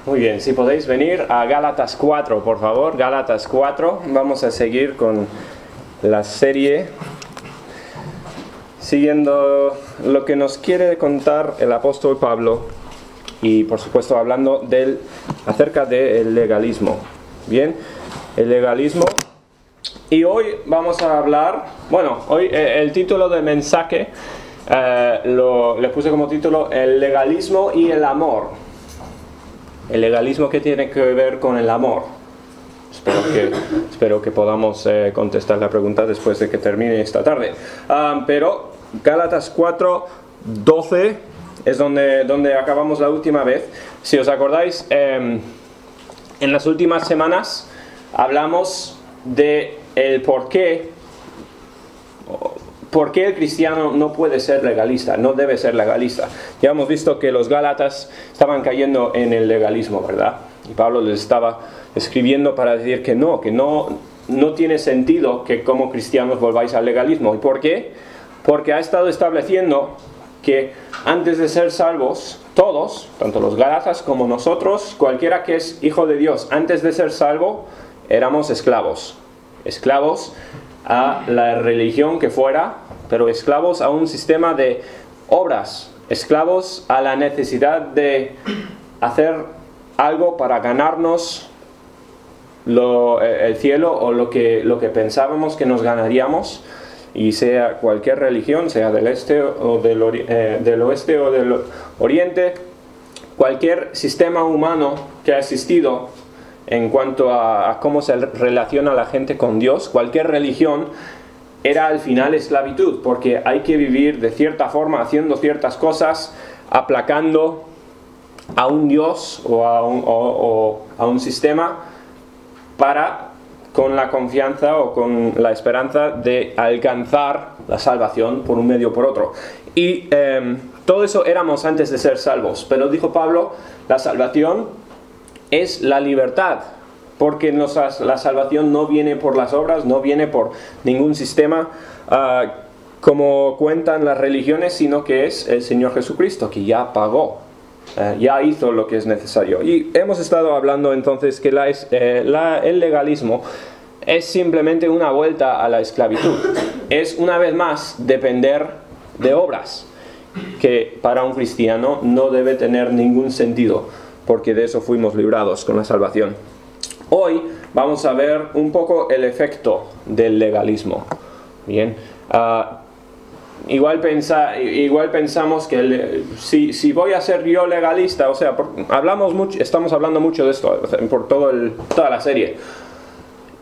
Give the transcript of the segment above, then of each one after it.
Muy bien, si podéis venir a Gálatas 4, por favor, Gálatas 4. Vamos a seguir con la serie, siguiendo lo que nos quiere contar el apóstol Pablo y, por supuesto, hablando acerca del legalismo. Bien, el legalismo. Y hoy vamos a hablar, hoy el título del mensaje le puse como título el legalismo y el amor. El legalismo que tiene que ver con el amor. Espero que podamos contestar la pregunta después de que termine esta tarde. Pero Gálatas 4, 12 es donde acabamos la última vez. Si os acordáis, en las últimas semanas hablamos de el por qué el cristiano no puede ser legalista, no debe ser legalista. Ya hemos visto que los gálatas estaban cayendo en el legalismo, ¿verdad? Y Pablo les estaba escribiendo para decir que no tiene sentido que como cristianos volváis al legalismo. ¿Y por qué? Porque ha estado estableciendo que antes de ser salvos, todos, tanto los gálatas como nosotros, cualquiera que es hijo de Dios, antes de ser salvo, éramos esclavos. Esclavos a la religión que fuera, pero esclavos a un sistema de obras, esclavos a la necesidad de hacer algo para ganarnos el cielo o lo que pensábamos que nos ganaríamos, y sea cualquier religión, sea del este o del oeste o del oriente, cualquier sistema humano que ha existido en cuanto a cómo se relaciona la gente con Dios, cualquier religión era al final esclavitud, porque hay que vivir de cierta forma, haciendo ciertas cosas, aplacando a un Dios o a un sistema con la confianza o con la esperanza de alcanzar la salvación por un medio o por otro. Y todo eso éramos antes de ser salvos, pero dijo Pablo, la salvación es la libertad, porque la salvación no viene por las obras, no viene por ningún sistema como cuentan las religiones, sino que es el Señor Jesucristo que ya pagó, ya hizo lo que es necesario. Y hemos estado hablando entonces que el legalismo es simplemente una vuelta a la esclavitud, es una vez más depender de obras, que para un cristiano no debe tener ningún sentido, porque de eso fuimos librados con la salvación. Hoy vamos a ver un poco el efecto del legalismo. Bien, igual pensamos que si voy a ser yo legalista, o sea, estamos hablando mucho de esto por toda la serie.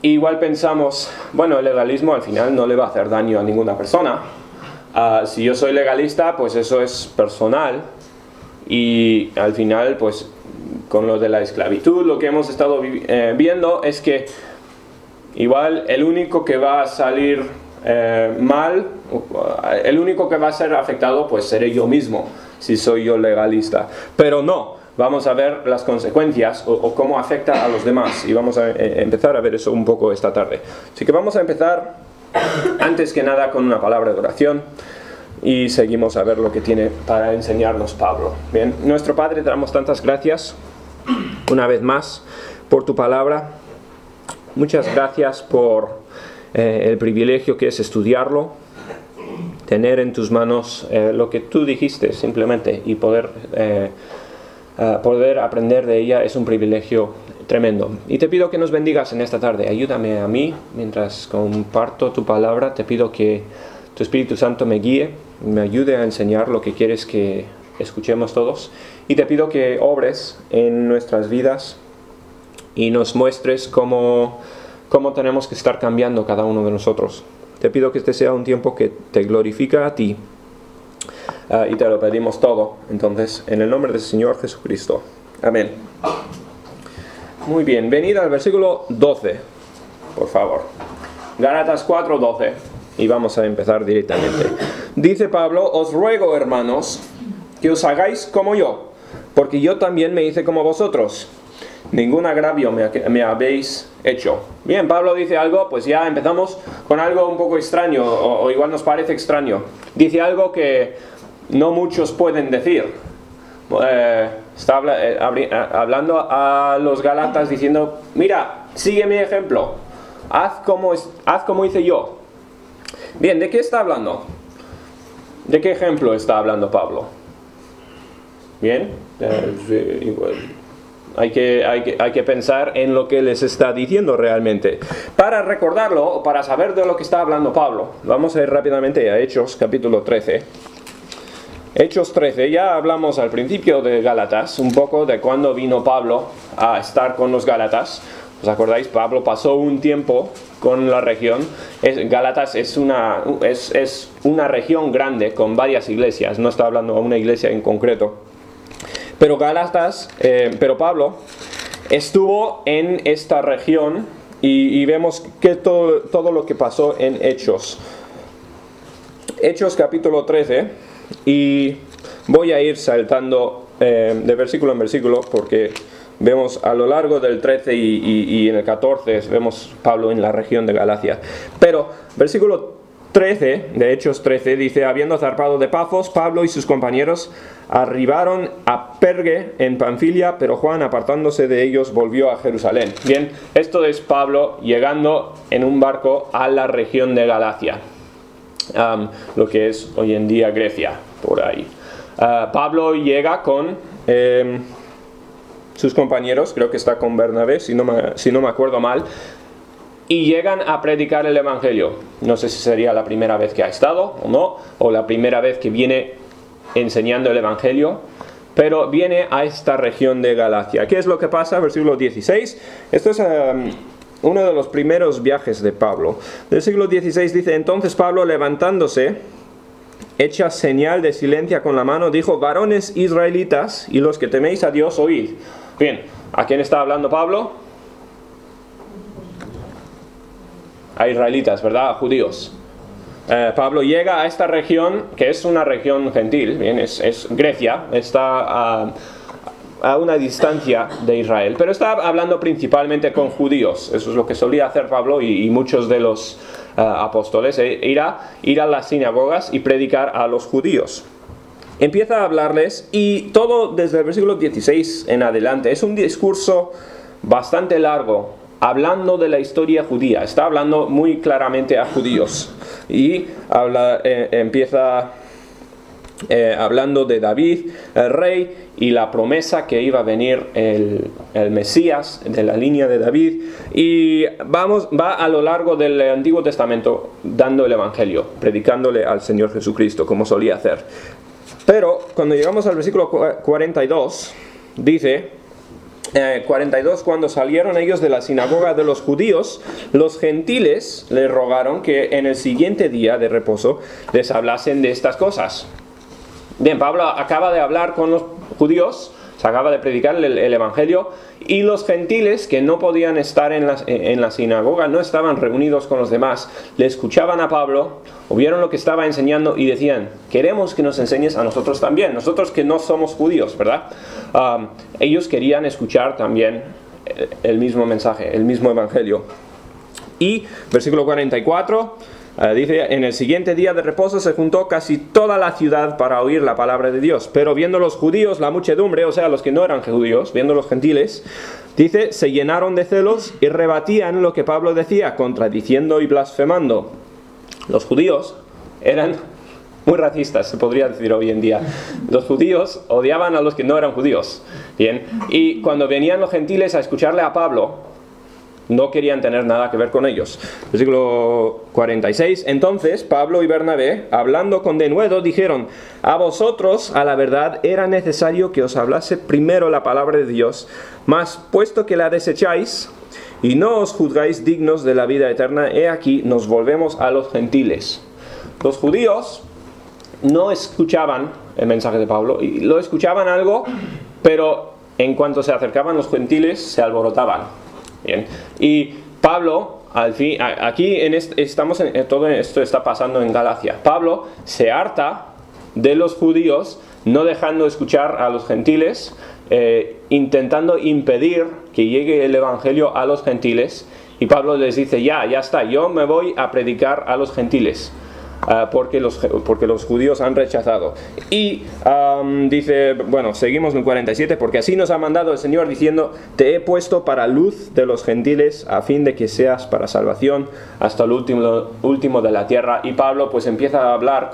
Igual pensamos, el legalismo al final no le va a hacer daño a ninguna persona. Si yo soy legalista, pues eso es personal, y al final, pues con lo de la esclavitud, lo que hemos estado viendo es que igual el único que va a salir mal, el único que va a ser afectado, pues seré yo mismo, si soy yo legalista. Pero no, vamos a ver las consecuencias o cómo afecta a los demás, y vamos a empezar a ver eso un poco esta tarde. Así que vamos a empezar, antes que nada, con una palabra de oración. Y seguimos a ver lo que tiene para enseñarnos Pablo. Bien, nuestro Padre, te damos tantas gracias una vez más por tu palabra. Muchas gracias por el privilegio que es estudiarlo, tener en tus manos lo que tú dijiste simplemente, y poder aprender de ella es un privilegio tremendo. Y te pido que nos bendigas en esta tarde. Ayúdame a mí mientras comparto tu palabra. Te pido que tu Espíritu Santo me guíe, me ayude a enseñar lo que quieres que escuchemos todos. Y te pido que obres en nuestras vidas y nos muestres cómo tenemos que estar cambiando cada uno de nosotros. Te pido que este sea un tiempo que te glorifica a ti. Y te lo pedimos todo, entonces, en el nombre del Señor Jesucristo. Amén. Muy bien, venid al versículo 12, por favor. Gálatas 4, 12. Y vamos a empezar directamente. Dice Pablo: os ruego, hermanos, que os hagáis como yo, porque yo también me hice como vosotros. Ningún agravio me habéis hecho. Bien, Pablo dice algo, pues ya empezamos con algo un poco extraño, o igual nos parece extraño. Dice algo que no muchos pueden decir. está hablando a los Gálatas diciendo, mira, sigue mi ejemplo, haz como hice yo. Bien, ¿de qué está hablando? ¿De qué ejemplo está hablando Pablo? Bien, hay que pensar en lo que les está diciendo realmente. Para recordarlo, para saber de lo que está hablando Pablo, vamos a ir rápidamente a Hechos, capítulo 13. Hechos 13, ya hablamos al principio de Gálatas, un poco de cuando vino Pablo a estar con los Gálatas. ¿Os acordáis? Pablo pasó un tiempo con la región. Gálatas es una región grande con varias iglesias, no está hablando de una iglesia en concreto. Pero pero Pablo estuvo en esta región y vemos que todo lo que pasó en Hechos. Hechos capítulo 13, y voy a ir saltando de versículo en versículo porque vemos a lo largo del 13 y en el 14 vemos Pablo en la región de Galacia. Pero versículo 13 de Hechos 13 dice: habiendo zarpado de Pafos, Pablo y sus compañeros arribaron a Perge en Panfilia, pero Juan, apartándose de ellos, volvió a Jerusalén. Bien, esto es Pablo llegando en un barco a la región de Galacia, lo que es hoy en día Grecia, por ahí. Pablo llega con sus compañeros, creo que está con Bernabé, si no me acuerdo mal, y llegan a predicar el Evangelio. No sé si sería la primera vez que ha estado o no, o la primera vez que viene enseñando el Evangelio, pero viene a esta región de Galacia. ¿Qué es lo que pasa? Versículo 16. Esto es uno de los primeros viajes de Pablo. Del siglo XVI dice: entonces Pablo, levantándose, hecha señal de silencio con la mano, dijo: varones israelitas y los que teméis a Dios, oíd. Bien, ¿a quién está hablando Pablo? A israelitas, ¿verdad? A judíos. Pablo llega a esta región, que es una región gentil, bien, es Grecia, está a una distancia de Israel, pero está hablando principalmente con judíos. Eso es lo que solía hacer Pablo y muchos de los apóstoles, ir a las sinagogas y predicar a los judíos. Empieza a hablarles, y todo desde el versículo 16 en adelante es un discurso bastante largo, hablando de la historia judía. Está hablando muy claramente a judíos, y empieza hablando de David, el rey, y la promesa que iba a venir el Mesías de la línea de David, y va a lo largo del Antiguo Testamento dando el Evangelio, predicándole al Señor Jesucristo, como solía hacer. Pero cuando llegamos al versículo 42, dice: 42, cuando salieron ellos de la sinagoga de los judíos, los gentiles les rogaron que en el siguiente día de reposo les hablasen de estas cosas. Bien, Pablo acaba de hablar con los judíos, se acaba de predicar el Evangelio, y los gentiles que no podían estar en la sinagoga, no estaban reunidos con los demás, le escuchaban a Pablo, oyeron lo que estaba enseñando y decían: queremos que nos enseñes a nosotros también, nosotros que no somos judíos, ¿verdad? Ellos querían escuchar también el mismo mensaje, el mismo Evangelio. Y versículo 44 dice: en el siguiente día de reposo se juntó casi toda la ciudad para oír la palabra de Dios. Pero viendo los judíos la muchedumbre, o sea, los que no eran judíos, viendo los gentiles, dice, se llenaron de celos y rebatían lo que Pablo decía, contradiciendo y blasfemando. Los judíos eran muy racistas, se podría decir hoy en día. Los judíos odiaban a los que no eran judíos. Bien, y cuando venían los gentiles a escucharle a Pablo, no querían tener nada que ver con ellos. Versículo 46. Entonces Pablo y Bernabé, hablando con denuedo, dijeron: a vosotros, a la verdad, era necesario que os hablase primero la palabra de Dios, mas puesto que la desecháis y no os juzgáis dignos de la vida eterna, he aquí nos volvemos a los gentiles. Los judíos no escuchaban el mensaje de Pablo, y lo escuchaban algo, pero en cuanto se acercaban los gentiles se alborotaban. Bien. Y Pablo, al fin, aquí todo esto está pasando en Galacia. Pablo se harta de los judíos no dejando escuchar a los gentiles, intentando impedir que llegue el Evangelio a los gentiles. Y Pablo les dice: ya está, yo me voy a predicar a los gentiles. porque los judíos han rechazado. Y dice, bueno, seguimos en el 47, porque así nos ha mandado el Señor diciendo, te he puesto para luz de los gentiles a fin de que seas para salvación hasta el último de la tierra. Y Pablo pues empieza a hablar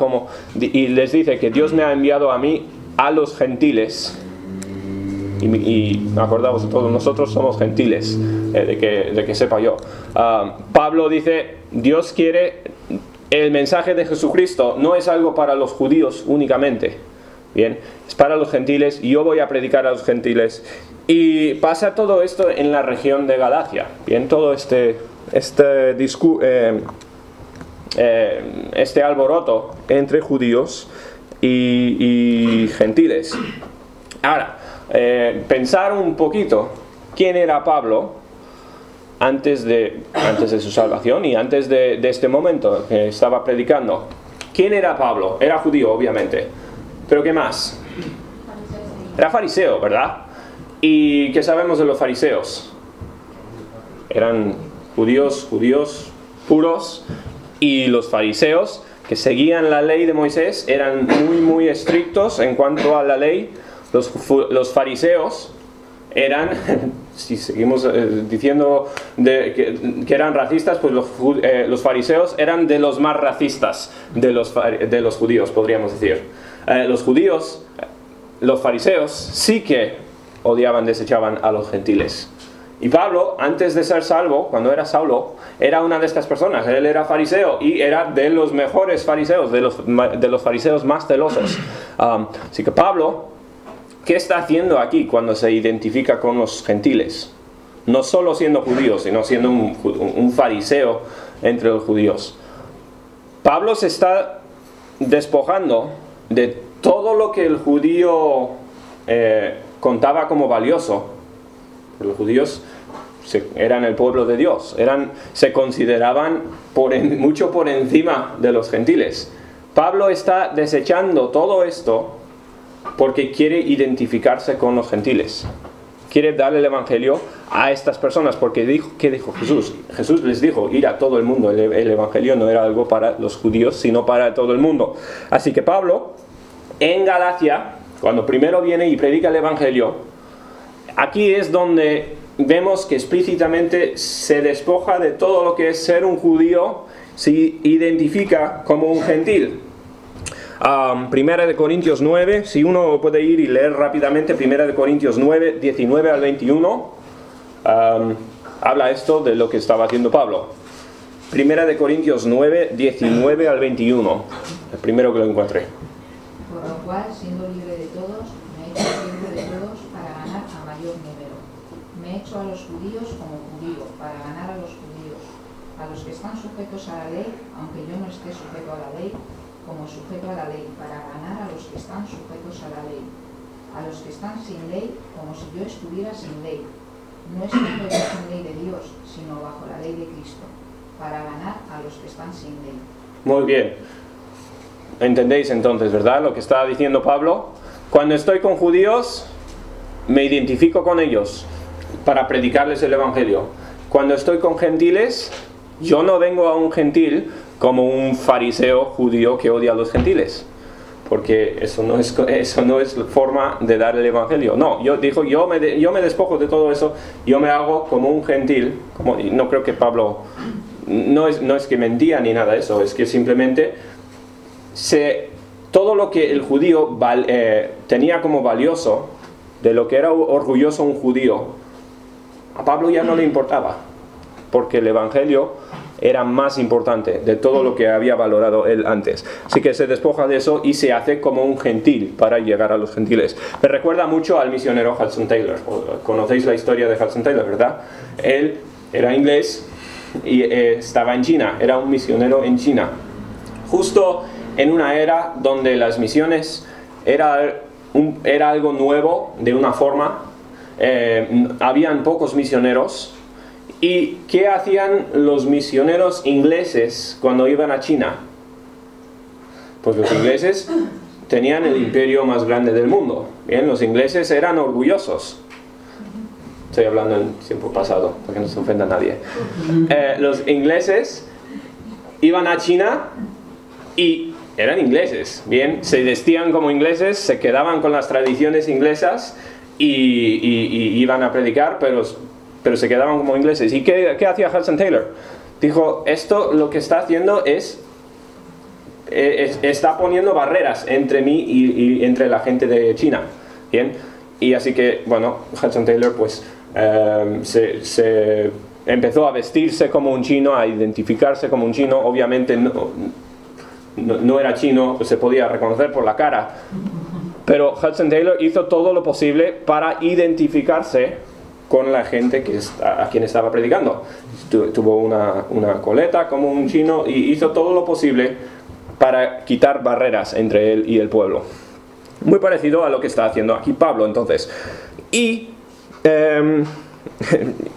y les dice que Dios me ha enviado a mí, a los gentiles. Y acordaos, todos nosotros somos gentiles, de que sepa yo. Pablo dice, Dios quiere, el mensaje de Jesucristo no es algo para los judíos únicamente, bien, es para los gentiles, y yo voy a predicar a los gentiles. Y pasa todo esto en la región de Galacia, bien, todo este alboroto entre judíos y gentiles. Ahora, pensar un poquito quién era Pablo antes de su salvación y antes de este momento que estaba predicando. ¿Quién era Pablo? Era judío, obviamente. ¿Pero qué más? Era fariseo, ¿verdad? ¿Y qué sabemos de los fariseos? Eran judíos puros, y los fariseos que seguían la ley de Moisés eran muy estrictos en cuanto a la ley. Los fariseos eran, si seguimos diciendo que eran racistas, pues los fariseos eran de los más racistas de los judíos, podríamos decir. Los fariseos sí que odiaban, desechaban a los gentiles. Y Pablo, antes de ser salvo, cuando era Saulo, era una de estas personas. Él era fariseo y era de los mejores fariseos, de los fariseos más celosos. Así que Pablo, ¿qué está haciendo aquí cuando se identifica con los gentiles? No solo siendo judío, sino siendo un fariseo entre los judíos. Pablo se está despojando de todo lo que el judío contaba como valioso. Los judíos eran el pueblo de Dios, se consideraban mucho por encima de los gentiles. Pablo está desechando todo esto porque quiere identificarse con los gentiles. Quiere darle el evangelio a estas personas, porque ¿qué dijo Jesús? Jesús les dijo, ir a todo el mundo. El evangelio no era algo para los judíos, sino para todo el mundo. Así que Pablo, en Galacia, cuando primero viene y predica el evangelio, aquí es donde vemos que explícitamente se despoja de todo lo que es ser un judío, se identifica como un gentil. Primera de Corintios 9, si uno puede ir y leer rápidamente, Primera de Corintios 9, 19 al 21, habla esto de lo que estaba haciendo Pablo. Primera de Corintios 9, 19 al 21, el primero que lo encuentre. Por lo cual, siendo libre de todos, me he hecho libre de todos para ganar a mayor número. Me he hecho a los judíos como judío, para ganar a los judíos. A los que están sujetos a la ley, aunque yo no esté sujeto a la ley, como sujeto a la ley, para ganar a los que están sujetos a la ley. A los que están sin ley, como si yo estuviera sin ley. No estando yo sin ley de Dios, sino bajo la ley de Cristo, para ganar a los que están sin ley. Muy bien. ¿Entendéis entonces, verdad? Lo que está diciendo Pablo. Cuando estoy con judíos, me identifico con ellos para predicarles el evangelio. Cuando estoy con gentiles, yo no vengo a un gentil como un fariseo judío que odia a los gentiles, porque eso no es forma de dar el evangelio. No, yo me despojo de todo eso, yo me hago como un gentil. No creo que Pablo, no es que mentía ni nada de eso, es que simplemente todo lo que el judío tenía como valioso, de lo que era orgulloso un judío, a Pablo ya no le importaba, porque el evangelio era más importante de todo lo que había valorado él antes. Así que se despoja de eso y se hace como un gentil para llegar a los gentiles. Me recuerda mucho al misionero Hudson Taylor. Conocéis la historia de Hudson Taylor, ¿verdad? Él era inglés y estaba en China, era un misionero en China. Justo en una era donde las misiones era algo nuevo, de una forma, habían pocos misioneros. ¿Y qué hacían los misioneros ingleses cuando iban a China? Pues los ingleses tenían el imperio más grande del mundo. Bien, los ingleses eran orgullosos. Estoy hablando en tiempo pasado, para que no se ofenda a nadie. Los ingleses iban a China y eran ingleses, bien, se vestían como ingleses, se quedaban con las tradiciones inglesas y iban a predicar, pero se quedaban como ingleses. ¿Y qué hacía Hudson Taylor? Dijo, esto lo que está haciendo está poniendo barreras entre mí y entre la gente de China, bien, y así que, bueno, Hudson Taylor pues se empezó a vestirse como un chino, a identificarse como un chino. Obviamente no era chino, se podía reconocer por la cara, pero Hudson Taylor hizo todo lo posible para identificarse con la gente a quien estaba predicando. Tuvo una coleta como un chino y hizo todo lo posible para quitar barreras entre él y el pueblo. Muy parecido a lo que está haciendo aquí Pablo, entonces. Y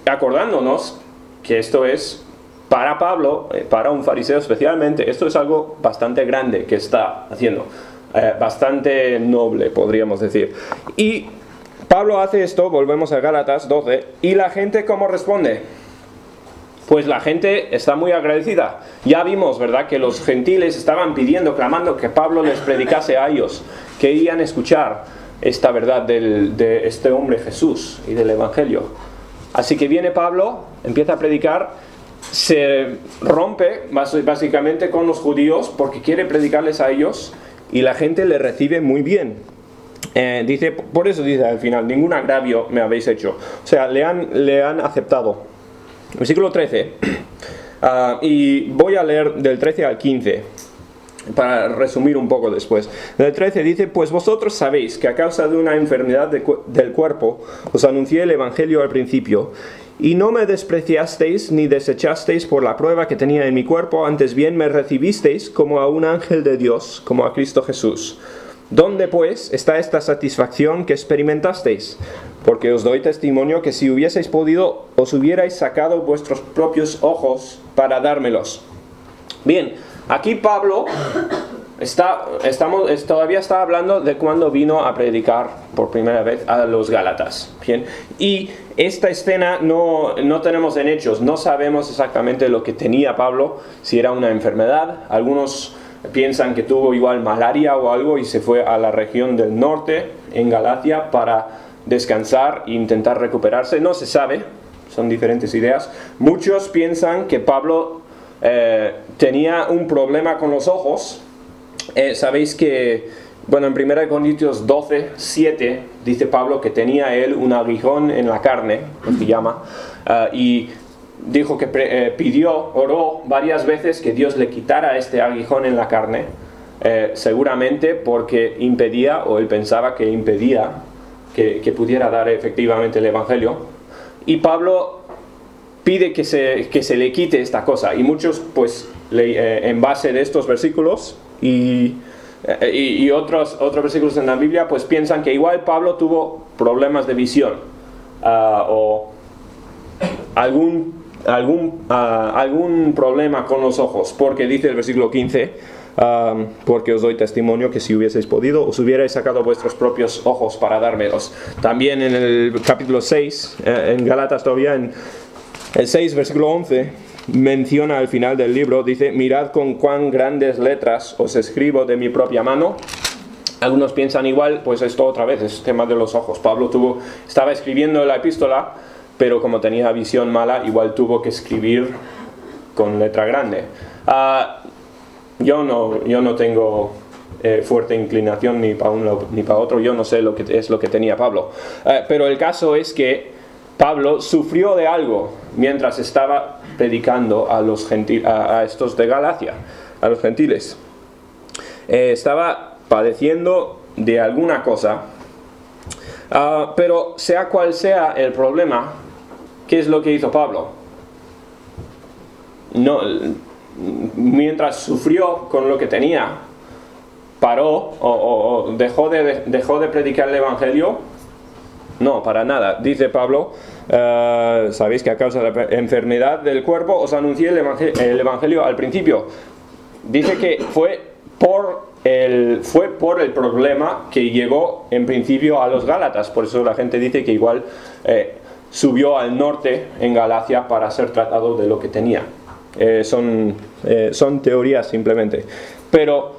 acordándonos que esto es para Pablo, para un fariseo especialmente, esto es algo bastante grande que está haciendo, bastante noble, podríamos decir. Y Pablo hace esto, volvemos a Gálatas 12, y la gente ¿cómo responde? Pues la gente está muy agradecida. Ya vimos, ¿verdad?, que los gentiles estaban pidiendo, clamando que Pablo les predicase a ellos, querían escuchar esta verdad de este hombre Jesús y del Evangelio. Así que viene Pablo, empieza a predicar, se rompe básicamente con los judíos porque quiere predicarles a ellos y la gente le recibe muy bien. Por eso dice al final, ningún agravio me habéis hecho. O sea, le han aceptado. Versículo 13. Y voy a leer del 13 al 15. Para resumir un poco después. En el 13 dice, pues vosotros sabéis que a causa de una enfermedad del cuerpo os anuncié el Evangelio al principio, y no me despreciasteis ni desechasteis por la prueba que tenía en mi cuerpo, antes bien me recibisteis como a un ángel de Dios, como a Cristo Jesús. ¿Dónde pues está esta satisfacción que experimentasteis? Porque os doy testimonio que si hubieseis podido, os hubierais sacado vuestros propios ojos para dármelos. Bien, aquí Pablo todavía está hablando de cuando vino a predicar por primera vez a los Gálatas. Bien, y esta escena no tenemos en Hechos, no sabemos exactamente lo que tenía Pablo, si era una enfermedad. Algunos piensan que tuvo igual malaria o algo y se fue a la región del norte, en Galacia, para descansar e intentar recuperarse. No se sabe, son diferentes ideas. Muchos piensan que Pablo tenía un problema con los ojos. Sabéis que, bueno, en 1 Corintios 12, 7, dice Pablo que tenía él un aguijón en la carne, lo que llama, y dijo que oró varias veces que Dios le quitara este aguijón en la carne, seguramente porque impedía, o él pensaba que impedía, que pudiera dar efectivamente el Evangelio. Y Pablo pide que se le quite esta cosa, y muchos pues en base de estos versículos y otros versículos en la Biblia pues piensan que igual Pablo tuvo problemas de visión o algún problema con los ojos, porque dice el versículo 15, porque os doy testimonio que si hubieseis podido os hubierais sacado vuestros propios ojos para dármelos. También en el capítulo 6 en Gálatas, todavía en el 6 versículo 11, menciona al final del libro, dice, mirad con cuán grandes letras os escribo de mi propia mano. Algunos piensan igual, pues esto otra vez es tema de los ojos. Pablo estaba escribiendo la epístola, pero como tenía visión mala, igual tuvo que escribir con letra grande. Yo no tengo fuerte inclinación ni para uno ni para otro, yo no sé lo que es lo que tenía Pablo. Pero el caso es que Pablo sufrió de algo mientras estaba predicando a estos de Galacia, a los gentiles. Estaba padeciendo de alguna cosa, pero sea cual sea el problema, ¿qué es lo que hizo Pablo? Mientras sufrió con lo que tenía, paró o dejó de predicar el Evangelio. No, para nada. Dice Pablo, sabéis que a causa de la enfermedad del cuerpo os anuncié el Evangelio al principio. Dice que fue por el problema que llegó en principio a los Gálatas. Por eso la gente dice que igual subió al norte en Galacia para ser tratado de lo que tenía. Son teorías simplemente. Pero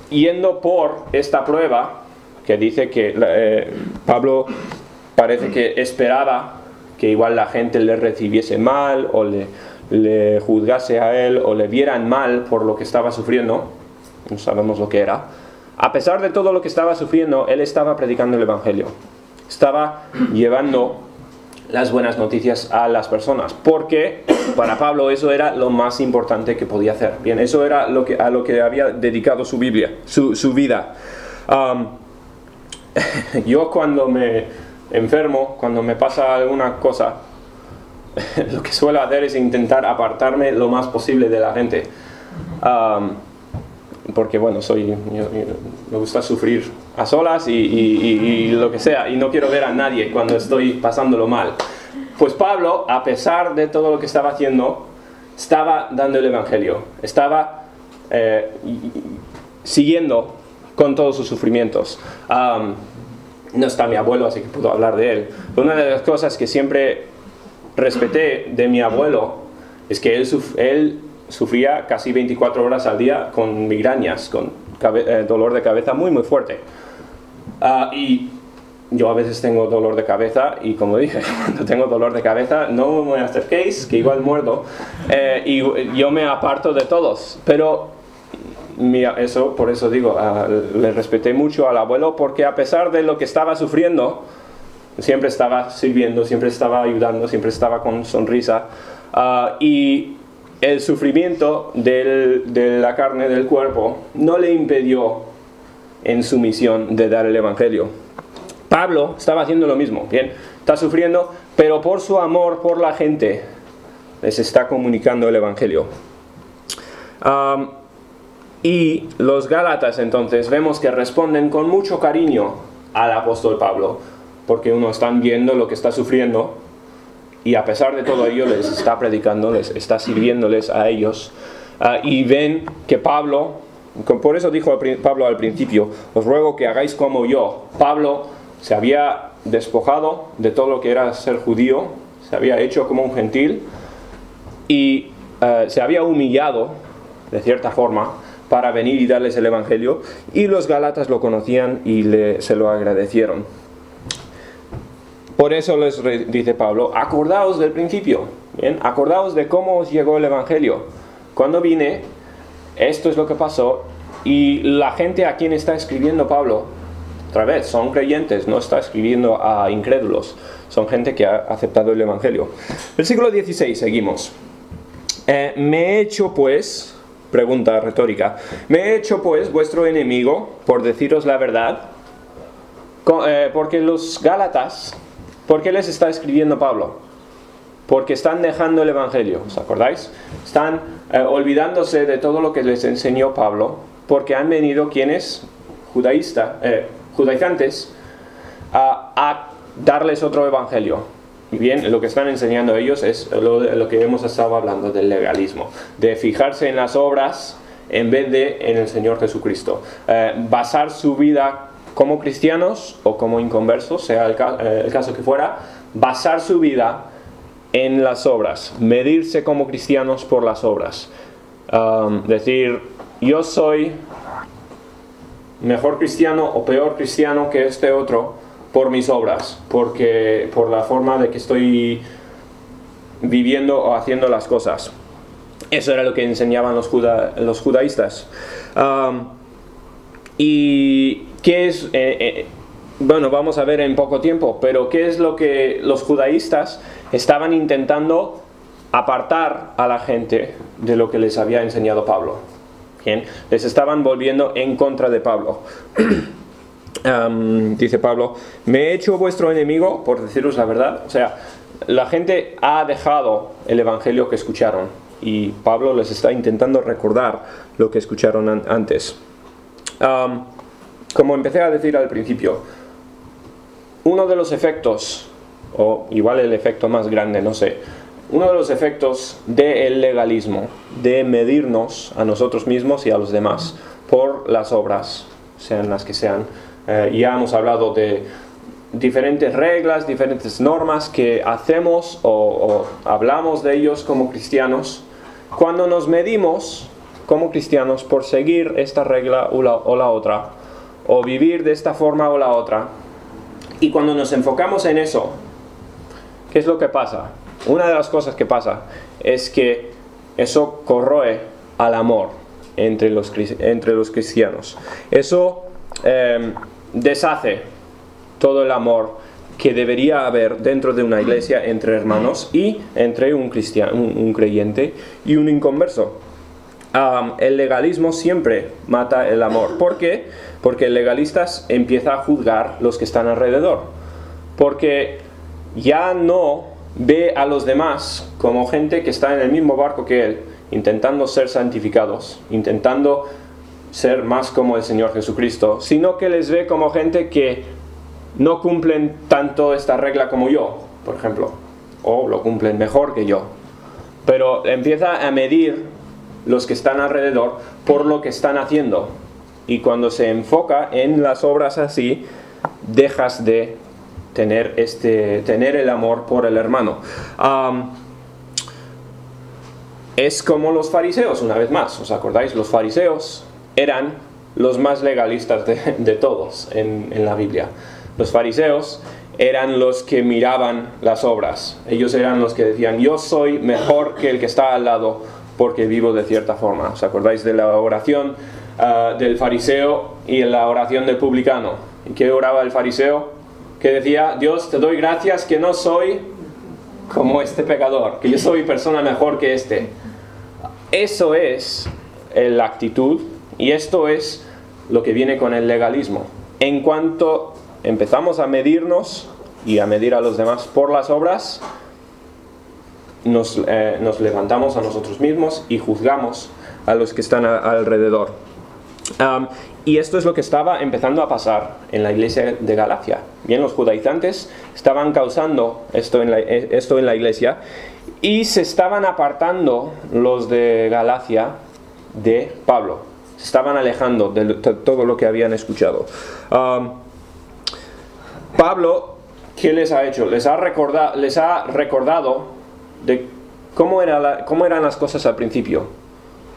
yendo por esta prueba, que dice que Pablo parece que esperaba que igual la gente le recibiese mal, o le juzgase a él, o le vieran mal por lo que estaba sufriendo, no sabemos lo que era. A pesar de todo lo que estaba sufriendo, él estaba predicando el Evangelio. Estaba llevando las buenas noticias a las personas, porque para Pablo eso era lo más importante que podía hacer. Bien, eso era a lo que había dedicado su vida. Yo cuando me enfermo, cuando me pasa alguna cosa, lo que suelo hacer es intentar apartarme lo más posible de la gente. Porque bueno, me gusta sufrir a solas y lo que sea, y no quiero ver a nadie cuando estoy pasándolo mal. Pues Pablo, a pesar de todo lo que estaba haciendo, estaba dando el Evangelio, estaba siguiendo con todos sus sufrimientos. No está mi abuelo, así que puedo hablar de él. Una de las cosas que siempre respeté de mi abuelo es que él sufría casi 24 horas al día con migrañas, con dolor de cabeza muy muy fuerte. Y yo a veces tengo dolor de cabeza, y como dije, cuando tengo dolor de cabeza no me voy a hacer case, que igual muerdo, y yo me aparto de todos. Pero por eso digo, le respeté mucho al abuelo, porque a pesar de lo que estaba sufriendo, siempre estaba sirviendo, siempre estaba ayudando, siempre estaba con sonrisa. Y el sufrimiento de la carne del cuerpo no le impidió en su misión de dar el Evangelio. Pablo estaba haciendo lo mismo, bien, está sufriendo, pero por su amor por la gente les está comunicando el Evangelio. Y los Gálatas entonces vemos que responden con mucho cariño al apóstol Pablo, porque están viendo lo que está sufriendo, y a pesar de todo ello les está predicando, les está sirviéndoles a ellos, y ven que Pablo, por eso dijo Pablo al principio, os ruego que hagáis como yo. Pablo se había despojado de todo lo que era ser judío, se había hecho como un gentil, y se había humillado de cierta forma para venir y darles el Evangelio, y los Gálatas lo conocían y se lo agradecieron. Por eso les dice Pablo, acordaos del principio, ¿bien? Acordaos de cómo os llegó el Evangelio. Cuando vine, esto es lo que pasó, y la gente a quien está escribiendo Pablo, otra vez, son creyentes, no está escribiendo a incrédulos, son gente que ha aceptado el Evangelio. Versículo 16, seguimos. Me he hecho pues, pregunta retórica, me he hecho pues vuestro enemigo por deciros la verdad, porque los Gálatas, ¿por qué les está escribiendo Pablo? Porque están dejando el Evangelio, ¿os acordáis? Están olvidándose de todo lo que les enseñó Pablo, porque han venido quienes, judaizantes, a darles otro Evangelio. Y bien, lo que están enseñando ellos es lo que hemos estado hablando del legalismo, de fijarse en las obras en vez de en el Señor Jesucristo. Basar su vida como cristianos o como inconversos, sea el caso que fuera, basar su vida en las obras, medirse como cristianos por las obras. Decir, yo soy mejor cristiano o peor cristiano que este otro por mis obras, por la forma de que estoy viviendo o haciendo las cosas. Eso era lo que enseñaban los judaístas. Y ¿qué es? Bueno, vamos a ver en poco tiempo, pero ¿qué es lo que los judaístas estaban intentando apartar a la gente de lo que les había enseñado Pablo? Bien, les estaban volviendo en contra de Pablo. Dice Pablo, me he hecho vuestro enemigo por deciros la verdad. O sea, la gente ha dejado el evangelio que escucharon, y Pablo les está intentando recordar lo que escucharon antes. Como empecé a decir al principio, uno de los efectos, o igual el efecto más grande, no sé, uno de los efectos del legalismo, de medirnos a nosotros mismos y a los demás por las obras, sean las que sean. Ya hemos hablado de diferentes reglas, diferentes normas que hacemos o hablamos de ellos como cristianos. Cuando nos medimos como cristianos por seguir esta regla o la otra, o vivir de esta forma o la otra. Y cuando nos enfocamos en eso, ¿qué es lo que pasa? Una de las cosas que pasa es que eso corroe al amor entre los cristianos. Eso deshace todo el amor que debería haber dentro de una iglesia entre hermanos y entre un creyente y un inconverso. El legalismo siempre mata el amor. ¿Por qué? Porque el legalista empieza a juzgar los que están alrededor. Porque ya no ve a los demás como gente que está en el mismo barco que él, intentando ser santificados, intentando ser más como el Señor Jesucristo, sino que les ve como gente que no cumplen tanto esta regla como yo, por ejemplo, o lo cumplen mejor que yo. Pero empieza a medir los que están alrededor por lo que están haciendo. Y cuando se enfoca en las obras así, dejas de tener el amor por el hermano. Es como los fariseos, una vez más. ¿Os acordáis? Los fariseos eran los más legalistas de todos en la Biblia. Los fariseos eran los que miraban las obras. Ellos eran los que decían, yo soy mejor que el que está al lado porque vivo de cierta forma. ¿Os acordáis de la oración del fariseo y la oración del publicano? ¿En qué oraba el fariseo? Que decía, Dios, te doy gracias que no soy como este pecador, que yo soy persona mejor que este. Eso es la actitud, y esto es lo que viene con el legalismo. En cuanto empezamos a medirnos y a medir a los demás por las obras, nos levantamos a nosotros mismos y juzgamos a los que están alrededor. Y esto es lo que estaba empezando a pasar en la iglesia de Galacia. Bien, los judaizantes estaban causando esto en la iglesia, y se estaban apartando los de Galacia de Pablo. Se estaban alejando de todo lo que habían escuchado. Pablo, ¿qué les ha hecho? Les ha recordado de cómo eran las cosas al principio.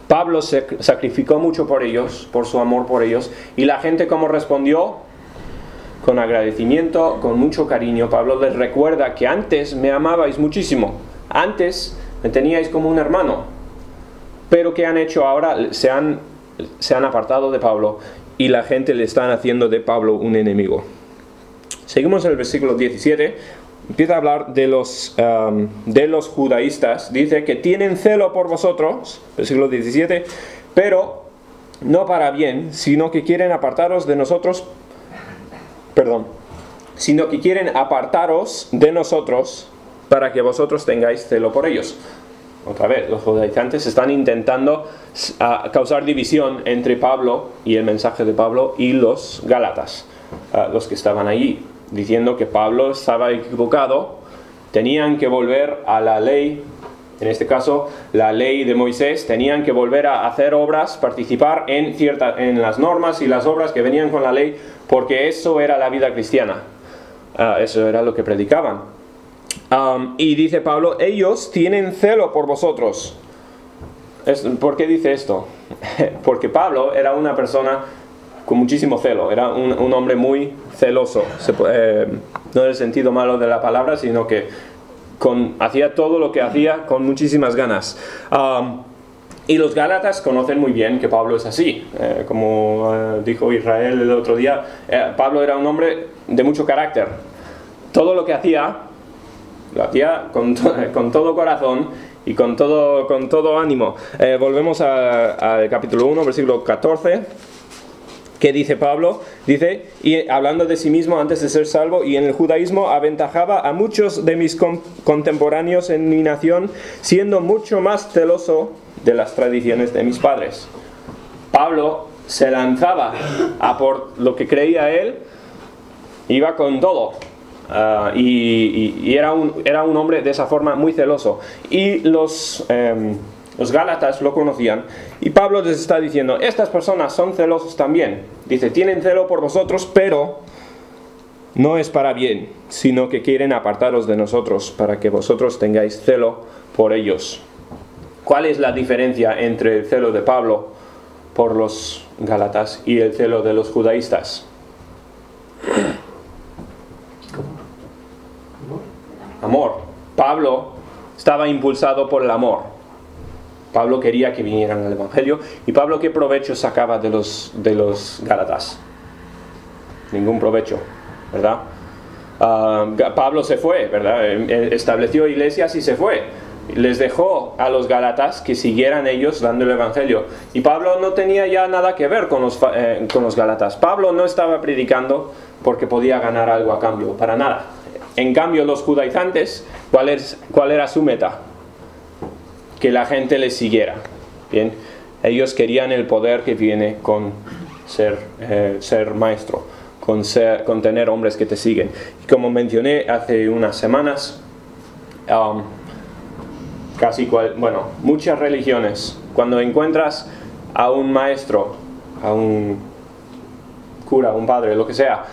Pablo se sacrificó mucho por ellos, por su amor por ellos, y la gente, ¿cómo respondió? Con agradecimiento, con mucho cariño. Pablo les recuerda que antes me amabais muchísimo, antes me teníais como un hermano, pero ¿qué han hecho ahora? Se han apartado de Pablo, y la gente le están haciendo de Pablo un enemigo. Seguimos en el versículo 17. Empieza a hablar de los judaístas. Dice que tienen celo por vosotros, versículo 17, pero no para bien, sino que quieren apartaros de nosotros, para que vosotros tengáis celo por ellos. Otra vez, los judaizantes están intentando causar división entre Pablo y el mensaje de Pablo y los gálatas, los que estaban allí, diciendo que Pablo estaba equivocado, tenían que volver a la ley, en este caso la ley de Moisés, tenían que volver a hacer obras, participar en las normas y las obras que venían con la ley, porque eso era la vida cristiana, eso era lo que predicaban. Y dice Pablo, ellos tienen celo por vosotros. ¿Por qué dice esto? Porque Pablo era una persona con muchísimo celo, era un hombre muy celoso, no en el sentido malo de la palabra, sino que hacía todo lo que hacía con muchísimas ganas. Y los gálatas conocen muy bien que Pablo es así, como dijo Israel el otro día, Pablo era un hombre de mucho carácter. Todo lo que hacía, lo hacía con todo corazón y con todo ánimo. Volvemos al capítulo 1, versículo 14. ¿Qué dice Pablo? Dice, y hablando de sí mismo antes de ser salvo, y en el judaísmo aventajaba a muchos de mis contemporáneos en mi nación, siendo mucho más celoso de las tradiciones de mis padres. Pablo se lanzaba a por lo que creía él, iba con todo. Y era un hombre de esa forma muy celoso. Y los gálatas lo conocían, y Pablo les está diciendo, estas personas son celosos también. Dice, tienen celo por vosotros, pero no es para bien, sino que quieren apartaros de nosotros para que vosotros tengáis celo por ellos. ¿Cuál es la diferencia entre el celo de Pablo por los Gálatas y el celo de los judaístas? Amor. Pablo estaba impulsado por el amor. Pablo quería que vinieran al Evangelio. ¿Y Pablo qué provecho sacaba de los Gálatas? Ningún provecho, ¿verdad? Pablo se fue, ¿verdad? Estableció iglesias y se fue. Les dejó a los Gálatas que siguieran ellos dando el Evangelio. Y Pablo no tenía ya nada que ver con los Gálatas. Pablo no estaba predicando porque podía ganar algo a cambio, para nada. En cambio, los judaizantes, ¿cuál era su meta? Que la gente les siguiera. Bien, ellos querían el poder que viene con ser maestro, con tener hombres que te siguen. Y como mencioné hace unas semanas, muchas religiones, cuando encuentras a un maestro, a un cura, un padre, lo que sea,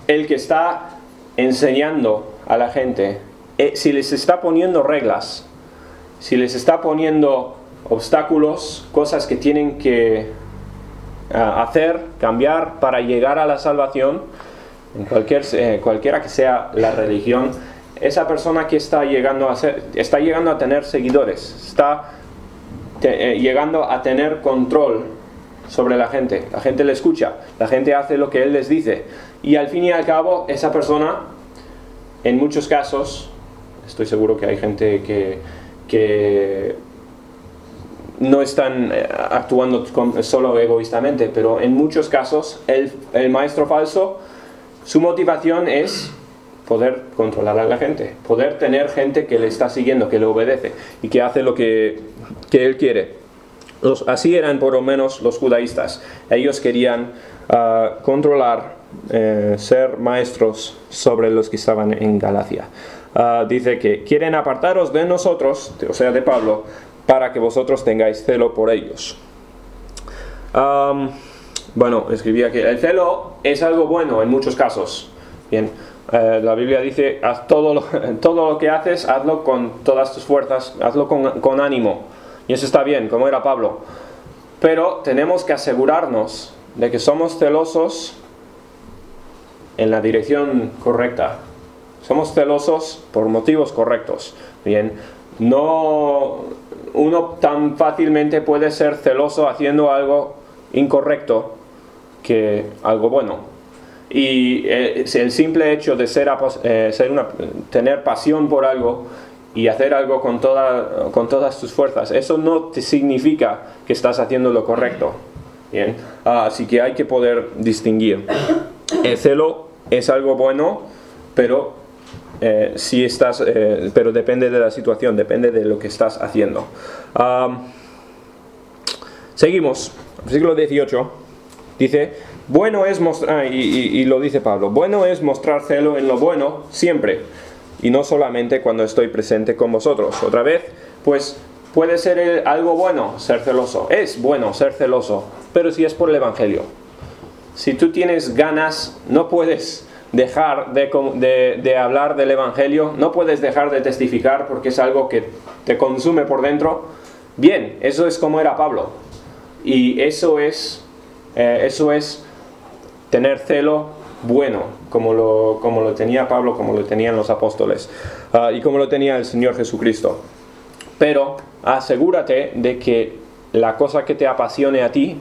el que está enseñando a la gente, si les está poniendo reglas, si les está poniendo obstáculos, cosas que tienen que hacer, cambiar para llegar a la salvación, en cualquiera que sea la religión, esa persona que está llegando a tener seguidores, está llegando a tener control sobre la gente le escucha, la gente hace lo que él les dice, y al fin y al cabo esa persona, en muchos casos, estoy seguro que hay gente que no están actuando solo egoístamente, pero en muchos casos el maestro falso, su motivación es poder controlar a la gente, poder tener gente que le está siguiendo, que le obedece y que hace lo que él quiere. Así eran por lo menos los judaístas. Ellos querían controlar, ser maestros sobre los que estaban en Galacia. Dice que quieren apartaros de nosotros, o sea de Pablo, para que vosotros tengáis celo por ellos. Escribía que el celo es algo bueno en muchos casos. Bien, la Biblia dice, haz todo lo que haces, hazlo con todas tus fuerzas, hazlo con ánimo. Y eso está bien, como era Pablo. Pero tenemos que asegurarnos de que somos celosos en la dirección correcta. Somos celosos por motivos correctos. Bien, uno tan fácilmente puede ser celoso haciendo algo incorrecto que algo bueno. Y el simple hecho de tener pasión por algo y hacer algo con todas tus fuerzas, eso no te significa que estás haciendo lo correcto. Bien, así que hay que poder distinguir. El celo es algo bueno, pero pero depende de la situación, depende de lo que estás haciendo. Seguimos, versículo 18, dice, bueno es mostrar, y lo dice Pablo, bueno es mostrar celo en lo bueno siempre, y no solamente cuando estoy presente con vosotros. Otra vez, pues puede ser algo bueno ser celoso, es bueno ser celoso, pero si es por el Evangelio. Si tú tienes ganas, no puedes dejar de hablar del Evangelio, no puedes dejar de testificar porque es algo que te consume por dentro. Bien, eso es como era Pablo, y eso es tener celo bueno, como lo tenía Pablo, como lo tenían los apóstoles, y como lo tenía el Señor Jesucristo. Pero asegúrate de que la cosa que te apasione a ti,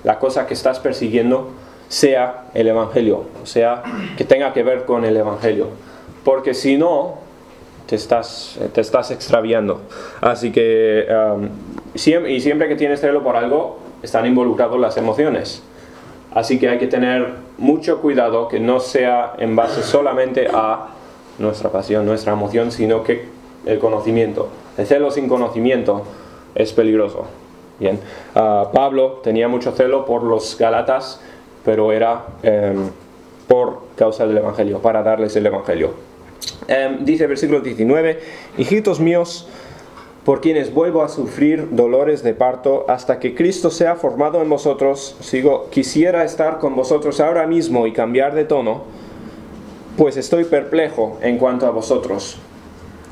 la cosa que estás persiguiendo, sea el Evangelio, o sea, que tenga que ver con el Evangelio, porque si no, te estás extraviando. Así que siempre que tienes celo por algo, están involucradas las emociones. Así que hay que tener mucho cuidado que no sea en base solamente a nuestra pasión, nuestra emoción, sino que el conocimiento. El celo sin conocimiento es peligroso. Bien, Pablo tenía mucho celo por los Gálatas, pero era por causa del Evangelio, para darles el Evangelio. Dice versículo 19, hijitos míos, por quienes vuelvo a sufrir dolores de parto hasta que Cristo sea formado en vosotros, quisiera estar con vosotros ahora mismo y cambiar de tono, pues estoy perplejo en cuanto a vosotros.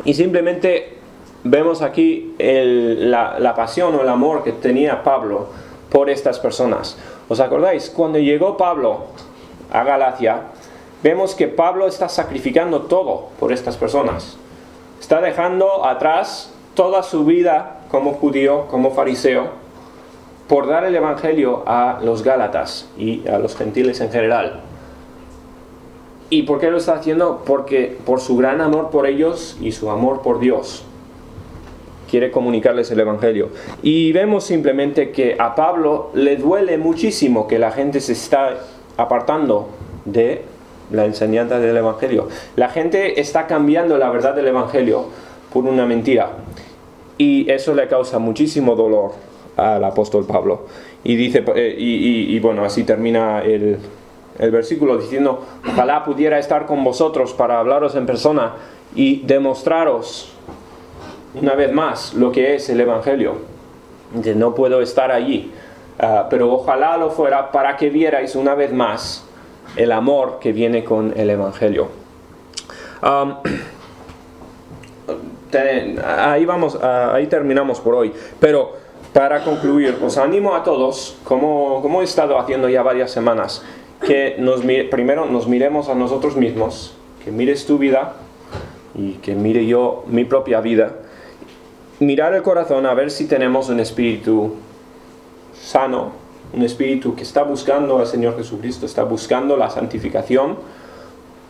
Y simplemente vemos aquí la pasión o el amor que tenía Pablo por estas personas. ¿Os acordáis? Cuando llegó Pablo a Galacia, vemos que Pablo está sacrificando todo por estas personas. Está dejando atrás toda su vida como judío, como fariseo, por dar el evangelio a los gálatas y a los gentiles en general. ¿Y por qué lo está haciendo? Porque por su gran amor por ellos y su amor por Dios quiere comunicarles el evangelio. Y vemos simplemente que a Pablo le duele muchísimo que la gente se está apartando de la enseñanza del evangelio. La gente está cambiando la verdad del evangelio por una mentira. Y eso le causa muchísimo dolor al apóstol Pablo. Y dice, bueno, así termina el versículo diciendo: ojalá pudiera estar con vosotros para hablaros en persona y demostraros una vez más lo que es el evangelio. No puedo estar allí, pero ojalá lo fuera para que vierais una vez más el amor que viene con el evangelio. Ahí terminamos por hoy. Pero para concluir, os animo a todos, como he estado haciendo ya varias semanas, que primero nos miremos a nosotros mismos, que mires tu vida y que mire yo mi propia vida. Mirar el corazón a ver si tenemos un espíritu sano, un espíritu que está buscando al Señor Jesucristo, está buscando la santificación,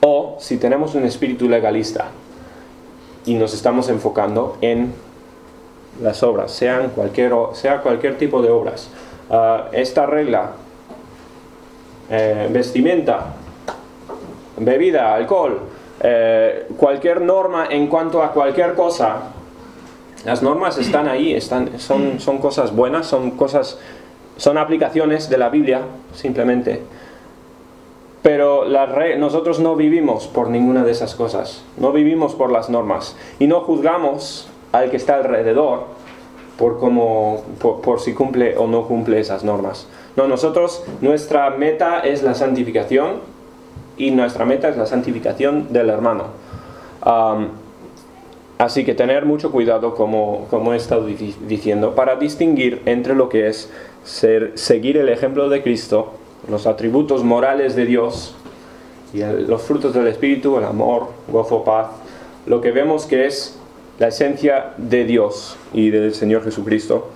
o si tenemos un espíritu legalista y nos estamos enfocando en las obras, sea cualquier tipo de obras. Esta regla, vestimenta, bebida, alcohol, cualquier norma en cuanto a cualquier cosa, las normas están ahí, son cosas buenas, son aplicaciones de la Biblia, simplemente. Pero nosotros no vivimos por ninguna de esas cosas, no vivimos por las normas, y no juzgamos al que está alrededor por si cumple o no cumple esas normas. No, nuestra meta es la santificación, y nuestra meta es la santificación del hermano. Así que tener mucho cuidado, como he estado diciendo, para distinguir entre lo que es seguir el ejemplo de Cristo, los atributos morales de Dios y los frutos del Espíritu, el amor, gozo, paz, lo que vemos que es la esencia de Dios y del Señor Jesucristo,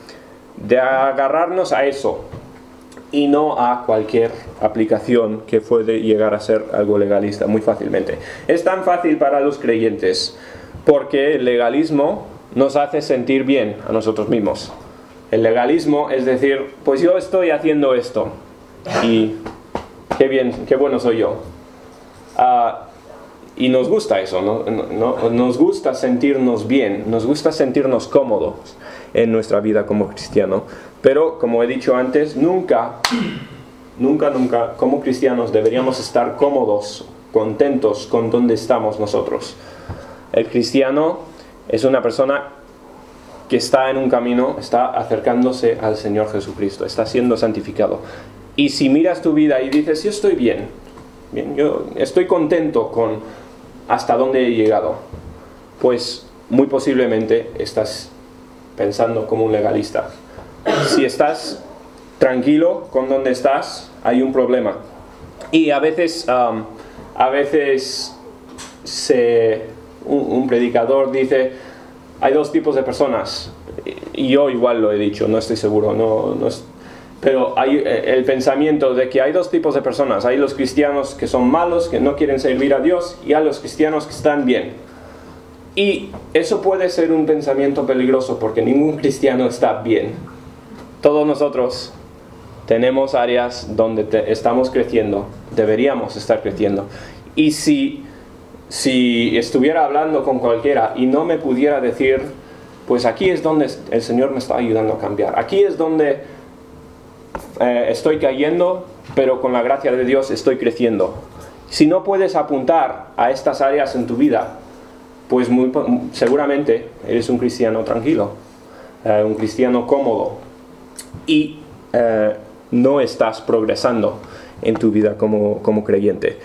de agarrarnos a eso y no a cualquier aplicación que puede llegar a ser algo legalista muy fácilmente. Es tan fácil para los creyentes porque el legalismo nos hace sentir bien a nosotros mismos. El legalismo es decir, pues yo estoy haciendo esto y qué bien, qué bueno soy yo. Y nos gusta eso, ¿no? Nos gusta sentirnos bien, nos gusta sentirnos cómodos en nuestra vida como cristiano. Pero, como he dicho antes, nunca, como cristianos deberíamos estar cómodos, contentos con donde estamos nosotros. El cristiano es una persona que está en un camino, está acercándose al Señor Jesucristo, está siendo santificado. Y si miras tu vida y dices, yo estoy bien, yo estoy contento con hasta dónde he llegado, pues muy posiblemente estás pensando como un legalista. Si estás tranquilo con donde estás, hay un problema. Y a veces un predicador dice, hay dos tipos de personas, y yo igual lo he dicho, no estoy seguro, pero hay el pensamiento de que hay dos tipos de personas. Hay los cristianos que son malos, que no quieren servir a Dios, y hay los cristianos que están bien. Y eso puede ser un pensamiento peligroso, porque ningún cristiano está bien. Todos nosotros tenemos áreas donde estamos creciendo, deberíamos estar creciendo. Y si estuviera hablando con cualquiera y no me pudiera decir, pues aquí es donde el Señor me está ayudando a cambiar, aquí es donde estoy cayendo, pero con la gracia de Dios estoy creciendo. Si no puedes apuntar a estas áreas en tu vida, pues seguramente eres un cristiano tranquilo, un cristiano cómodo, y no estás progresando en tu vida como creyente.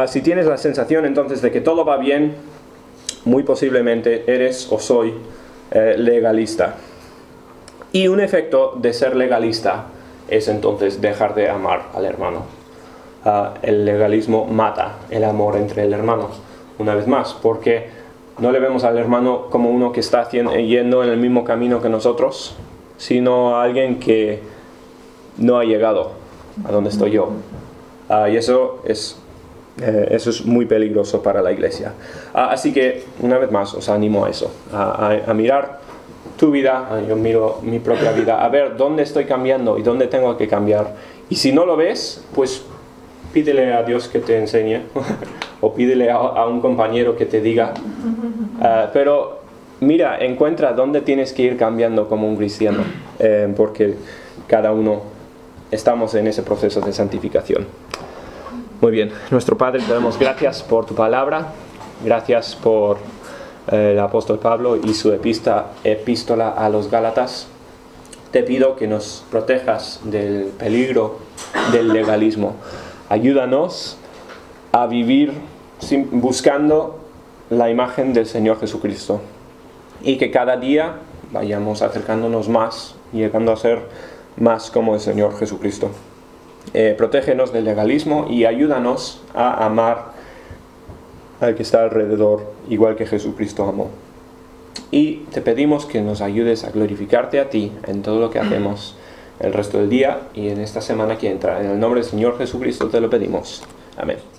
Si tienes la sensación entonces de que todo va bien, muy posiblemente eres o soy legalista. Y un efecto de ser legalista es entonces dejar de amar al hermano. El legalismo mata el amor entre el hermano, una vez más, porque no le vemos al hermano como uno que está yendo en el mismo camino que nosotros, sino a alguien que no ha llegado a donde estoy yo. Y eso es muy peligroso para la iglesia. Así que, una vez más, os animo a eso, a mirar tu vida. Yo miro mi propia vida, a ver dónde estoy cambiando y dónde tengo que cambiar. Y si no lo ves, pues pídele a Dios que te enseñe o pídele a un compañero que te diga. Pero mira, encuentra dónde tienes que ir cambiando como un cristiano, porque cada uno estamos en ese proceso de santificación. Muy bien, nuestro Padre, te damos gracias por tu palabra, gracias por el apóstol Pablo y su epístola a los Gálatas. Te pido que nos protejas del peligro del legalismo. Ayúdanos a vivir buscando la imagen del Señor Jesucristo, y que cada día vayamos acercándonos más, llegando a ser más como el Señor Jesucristo. Protégenos del legalismo y ayúdanos a amar al que está alrededor, igual que Jesucristo amó. Y te pedimos que nos ayudes a glorificarte a ti en todo lo que hacemos el resto del día y en esta semana que entra. En el nombre del Señor Jesucristo te lo pedimos. Amén.